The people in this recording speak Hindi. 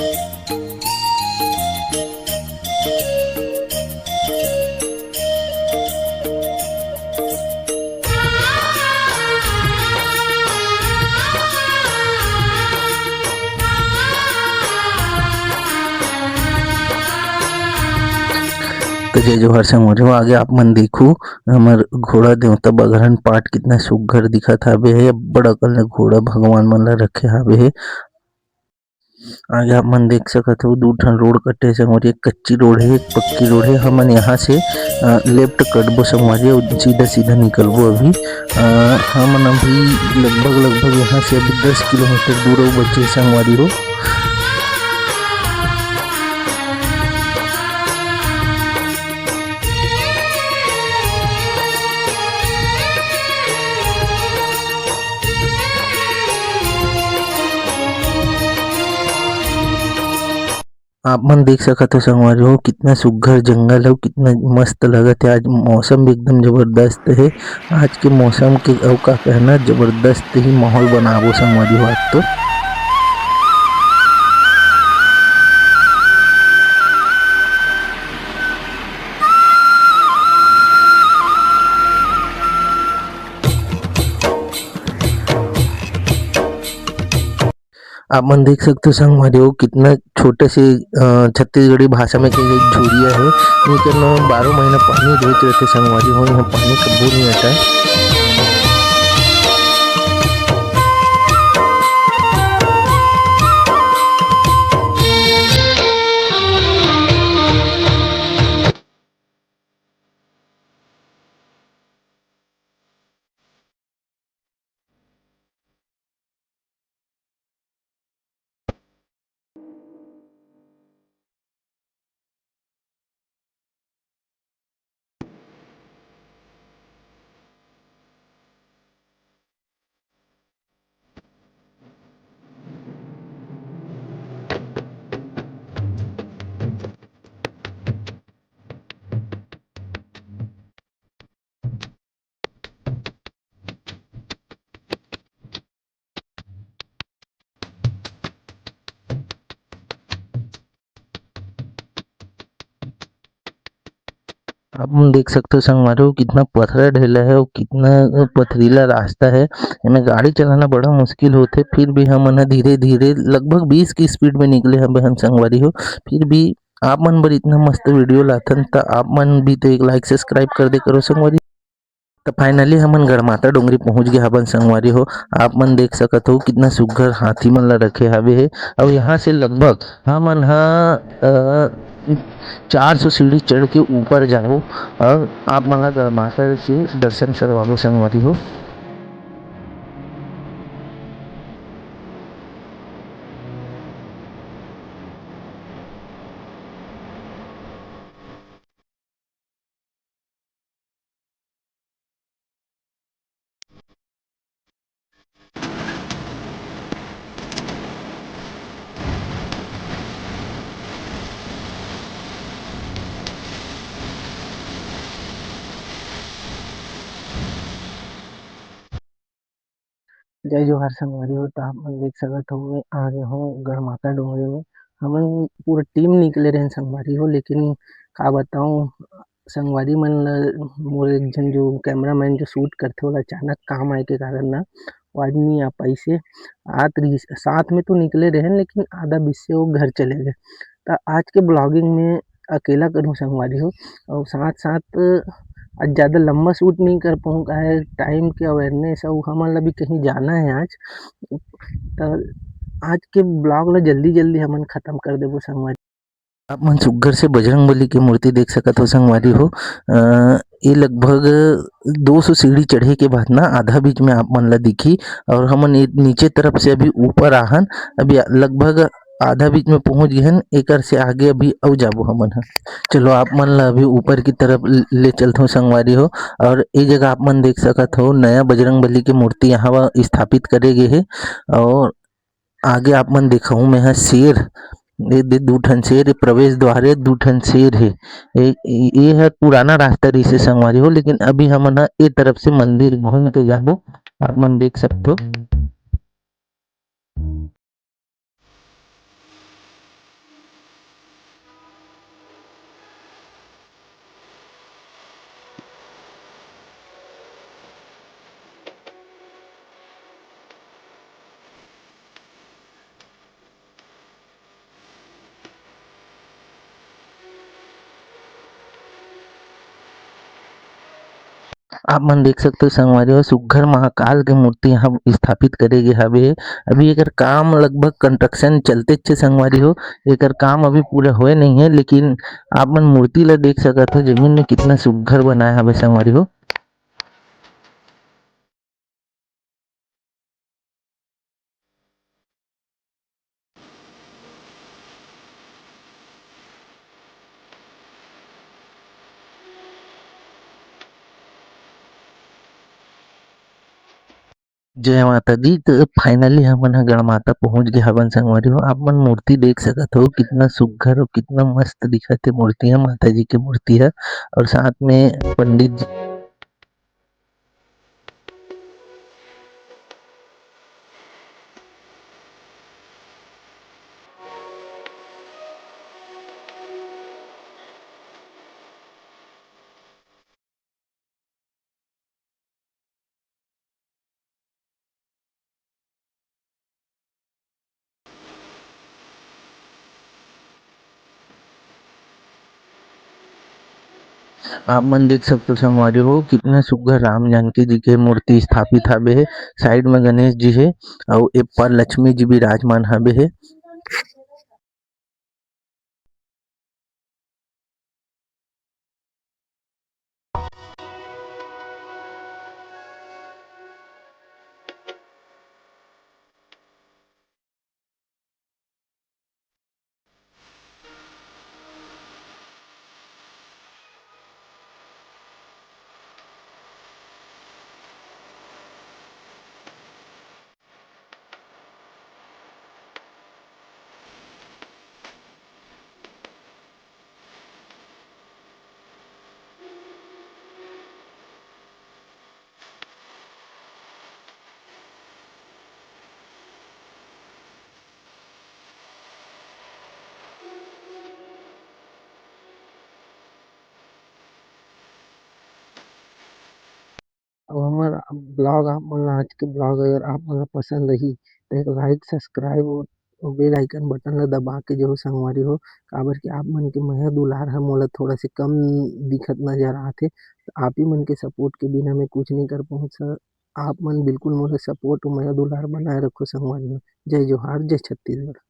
तो जय जोहार संगवारी आगे आप मन देखू हमर घोड़ा देवता बगरन पाट कितना सुघ्घर दिखत हावे हे। अब्बड़ अकन ले घोड़ा भगवान मन ला रखे हावे हे। आगे आप मन देख सकत हो दू ठन रोड कटे संगवारी, एक कच्ची रोड है एक पक्की रोड है। हमन यहाँ से लेफ्ट कटबो संगवारी और सीधा सीधा निकलबो। अभी हमन अभी लगभग यहाँ से अभी 10 किलोमीटर दूर अउ बचे संगवारी हो। आप मन देख सकत हो संगवारी हो कितना सुघ्घर जंगल है, कितना मस्त लगत है। आज मौसम भी एकदम जबरदस्त है। आज के मौसम के अउ का कहना जबरदस्त ही माहौल बनाबो संगवारी हो आज तो। आप मन देख सकते हो संगवारी हो कितना छोटे से छत्तीसगढ़ी भाषा में कही एक झुरिया है। इनके 12 महीना पानी देत रहते संगवारी हो, यहाँ पानी कब्बो नहीं हटाए। आप मन देख सकते हो संगवारी हो कितना पथरा ढेला है और कितना पथरीला रास्ता है। एमे गाड़ी चलाना बड़ा मुश्किल होथे, फिर भी हमन धीरे-धीरे लगभग 20 की स्पीड में निकले हवे हन संगवारी हो। फिर भी आप मन बर इतना मस्त वीडियो लाथन त आप मन भी तो एक लाइक सब्सक्राइब कर दे करो संगवारी। तो फाइनली हमन गढ़माता डोंगरी पहुंच गए हवन संगवारी हो। आप मन देख सकत हो कितना सुघ्घर हाथी मन ला रखे हावे हे। और यहाँ से लगभग हमन 400 सीढ़ी चढ़ के ऊपर जाओ और आप मन ला गढ़माता के दर्शन करवाबो संगवारी हो। जय जोहार संगवारी हो। तो आप मन देख सकत हो मैं आ गए हो गढ़माता डोंगरी में। हमन पूरा टीम निकले रहे संगवारी हो, लेकिन का बताऊं संगवारी मन ला मोर एक झन जो कैमरामैन जो शूट करथे ओला अचानक काम आए के कारण ना वो आज नहीं आ पाइसे। आत रहिस साथ में तो निकले रहेन लेकिन आधा बीच से वो घर चले गए। तो आज के ब्लॉगिंग में अकेला करूँ संगवारी हो और साथ-साथ आज ज़्यादा लंबा शूट नहीं कर पाऊँ काहे टाइम के अवेयरनेस अउ हमन ला भी कहीं जाना है आज। तो आज के ब्लॉग ला जल्दी-जल्दी हमन खत्म कर देबो संगवारी। आप मन सुघ्घर से बजरंगबली की मूर्ति देख सकत हो संगवारी हो। ये लगभग 200 सीढ़ी चढ़े के बाद ना आधा बीच में आप मन ला दिखी और हमन नीचे तरफ से अभी ऊपर आहन। अभी लगभग आधा बीच में पहुंच गए हन, एकर से आगे अभी अउ जाबो हमन ह। चलो आप मन ला अभी ऊपर की तरफ ले चलथो संगवारी हो। और ये जगह आप मन देख सकत हो नया बजरंगबली की मूर्ति यहाँ स्थापित करे गे हे। और आगे आप मन देखहु मैं ह शेर दे 2 ठन शेर प्रवेश द्वार है, 2 ठन शेर हे। ये है पुराना रास्ता रहिसे संगवारी हो, लेकिन अभी हमन ह ए तरफ से मंदिर घूम के जाबो। आप मन देख सकते हो। आप मन देख सकते हो संगवारी हो सुघ्घर महाकाल के मूर्ति यहाँ स्थापित करे गे हावे। अभी एकर काम लगभग कंस्ट्रक्शन चलतेच छे संगवारी हो। एकर काम अभी पूरा होए नहीं है, लेकिन आप मन मूर्ति ला देख सकत हो जमीन में कितना सुघ्घर बनाए हावे संगवारी हो। जय माता दी। तो फाइनली हमन ह गढ़माता पहुँच गे हवन संगवारी हो। आप मन मूर्ति देख सकत हो कितना सुघ्घर और कितना मस्त दिखत हे मूर्ति ह, माता जी के मूर्ति ह। और साथ में पंडित जी आप मन देख सकते हो संगवारी हो कितना सुघ्घर राम जानकी जी के मूर्ति स्थापित हावे हे। साइड में गणेश जी हे अउ ए पार लक्ष्मी जी विराजमान हावे हे। अब हमर ब्लॉग आप मन ला आज के ब्लॉग अगर आप मन ला पसंद रही तो एक लाइक सब्सक्राइब और बेल आइकन बटन ला दबा के जरूर संगवारी हो। काबर की आप मन के मेह दुलार ह मोला थोड़ा से कम दिखत नज़र आत हे। आप ही मन के सपोर्ट के बिना मैं कुछ नहीं कर पाहुँ सर। आप मन बिल्कुल मोला सपोर्ट अउ मेह दुलार बनाए रखो संगवारी हो। जय जोहार, जय छत्तीसगढ़।